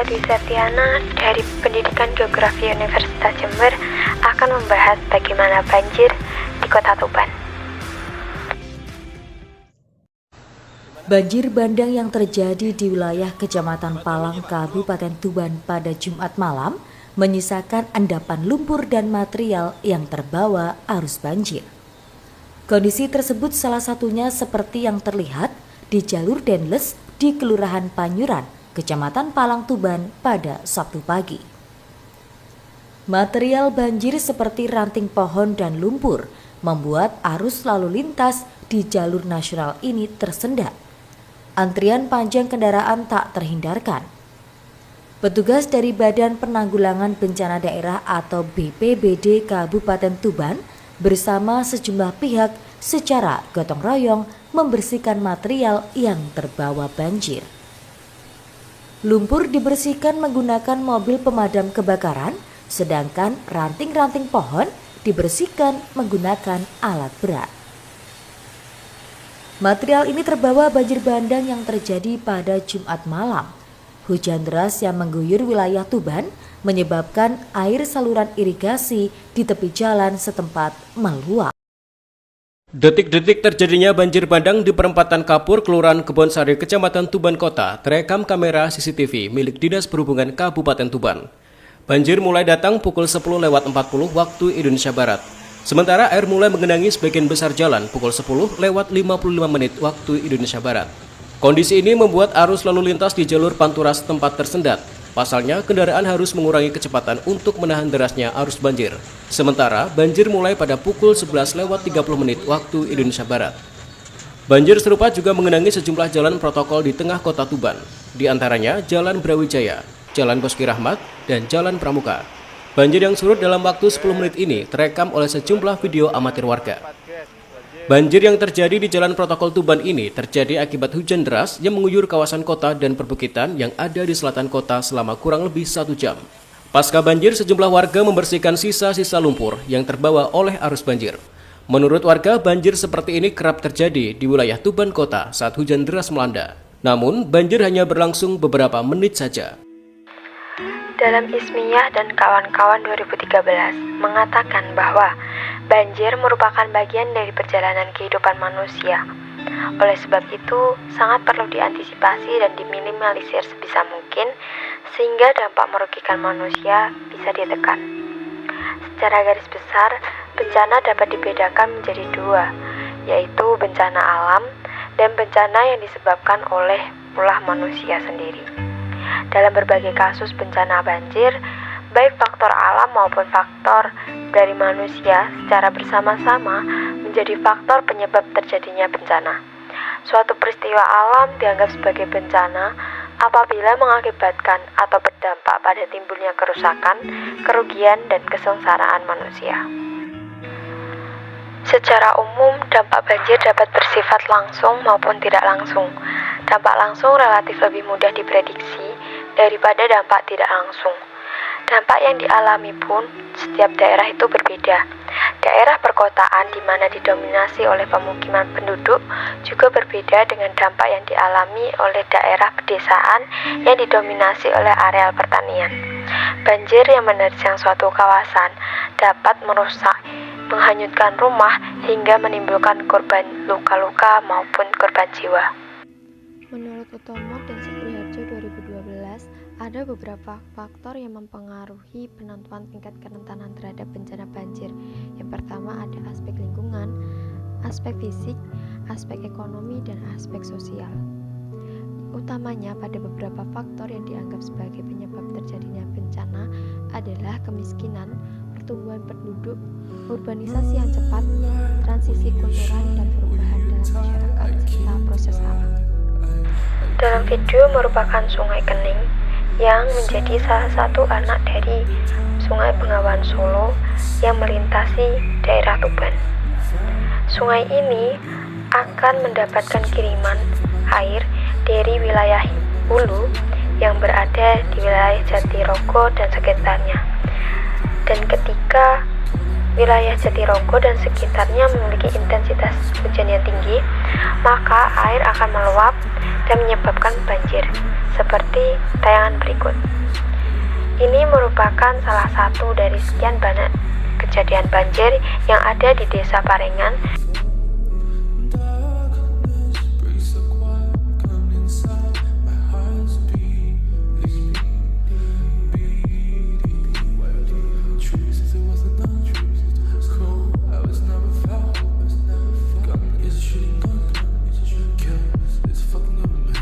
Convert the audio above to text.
Saya Dwi Septiana dari Pendidikan Geografi Universitas Jember akan membahas bagaimana banjir di Kota Tuban. Banjir bandang yang terjadi di wilayah Kecamatan Palang, Kabupaten Tuban pada Jumat malam menyisakan endapan lumpur dan material yang terbawa arus banjir. Kondisi tersebut salah satunya seperti yang terlihat di jalur Denles di Kelurahan Panyuran, Kecamatan Palang, Tuban pada Sabtu pagi. Material banjir seperti ranting pohon dan lumpur membuat arus lalu lintas di jalur nasional ini tersendat. Antrian panjang kendaraan tak terhindarkan. Petugas dari Badan Penanggulangan Bencana Daerah atau BPBD Kabupaten Tuban bersama sejumlah pihak secara gotong royong membersihkan material yang terbawa banjir. Lumpur dibersihkan menggunakan mobil pemadam kebakaran, sedangkan ranting-ranting pohon dibersihkan menggunakan alat berat. Material ini terbawa banjir bandang yang terjadi pada Jumat malam. Hujan deras yang mengguyur wilayah Tuban menyebabkan air saluran irigasi di tepi jalan setempat meluap. Detik-detik terjadinya banjir bandang di perempatan Kapur, Kelurahan Kebonsari, Kecamatan Tuban Kota, terekam kamera CCTV milik Dinas Perhubungan Kabupaten Tuban. Banjir mulai datang pukul 10:40 waktu Indonesia Barat. Sementara air mulai menggenangi sebagian besar jalan pukul 10:55 waktu Indonesia Barat. Kondisi ini membuat arus lalu lintas di jalur Pantura setempat tersendat. Pasalnya, kendaraan harus mengurangi kecepatan untuk menahan derasnya arus banjir. Sementara, banjir mulai pada pukul 11:30 waktu Indonesia Barat. Banjir serupa juga mengenangi sejumlah jalan protokol di tengah kota Tuban, di antaranya Jalan Brawijaya, Jalan Basuki Rahmat, dan Jalan Pramuka. Banjir yang surut dalam waktu 10 menit ini terekam oleh sejumlah video amatir warga. Banjir yang terjadi di Jalan Protokol Tuban ini terjadi akibat hujan deras yang mengguyur kawasan kota dan perbukitan yang ada di selatan kota selama kurang lebih 1 jam. Pasca banjir, sejumlah warga membersihkan sisa-sisa lumpur yang terbawa oleh arus banjir. Menurut warga, banjir seperti ini kerap terjadi di wilayah Tuban Kota saat hujan deras melanda. Namun, banjir hanya berlangsung beberapa menit saja. Dalam Ismiyah dan kawan-kawan 2013 mengatakan bahwa banjir merupakan bagian dari perjalanan kehidupan manusia. Oleh sebab itu, sangat perlu diantisipasi dan diminimalisir sebisa mungkin sehingga dampak merugikan manusia bisa ditekan. Secara garis besar, bencana dapat dibedakan menjadi 2, yaitu bencana alam dan bencana yang disebabkan oleh ulah manusia sendiri. Dalam berbagai kasus bencana banjir, baik faktor alam maupun faktor dari manusia secara bersama-sama menjadi faktor penyebab terjadinya bencana. Suatu peristiwa alam dianggap sebagai bencana apabila mengakibatkan atau berdampak pada timbulnya kerusakan, kerugian, dan kesengsaraan manusia. Secara umum, dampak banjir dapat bersifat langsung maupun tidak langsung. Dampak langsung relatif lebih mudah diprediksi daripada dampak tidak langsung. Dampak yang dialami pun setiap daerah itu berbeda. Daerah perkotaan di mana didominasi oleh pemukiman penduduk juga berbeda dengan dampak yang dialami oleh daerah pedesaan yang didominasi oleh areal pertanian. Banjir yang menerjang suatu kawasan dapat merusak, menghanyutkan rumah hingga menimbulkan korban luka-luka maupun korban jiwa. Menurut Utomo dan Supriharjo 2012, ada beberapa faktor yang mempengaruhi penentuan tingkat kerentanan terhadap bencana banjir. Yang pertama ada aspek lingkungan, aspek fisik, aspek ekonomi, dan aspek sosial. Utamanya pada beberapa faktor yang dianggap sebagai penyebab terjadinya bencana adalah kemiskinan, pertumbuhan penduduk, urbanisasi yang cepat, transisi kultural, dan perubahan dalam masyarakat, serta proses alam. Dalam video merupakan Sungai Kening yang menjadi salah satu anak dari Sungai Bengawan Solo yang melintasi daerah Tuban. Sungai ini akan mendapatkan kiriman air dari wilayah hulu yang berada di wilayah Jatirogo dan sekitarnya. Dan ketika wilayah Jatirogo dan sekitarnya memiliki intensitas hujan yang tinggi, maka air akan meluap dan menyebabkan banjir, seperti tayangan berikut. Ini merupakan salah satu dari sekian banyak kejadian banjir yang ada di Desa Parengan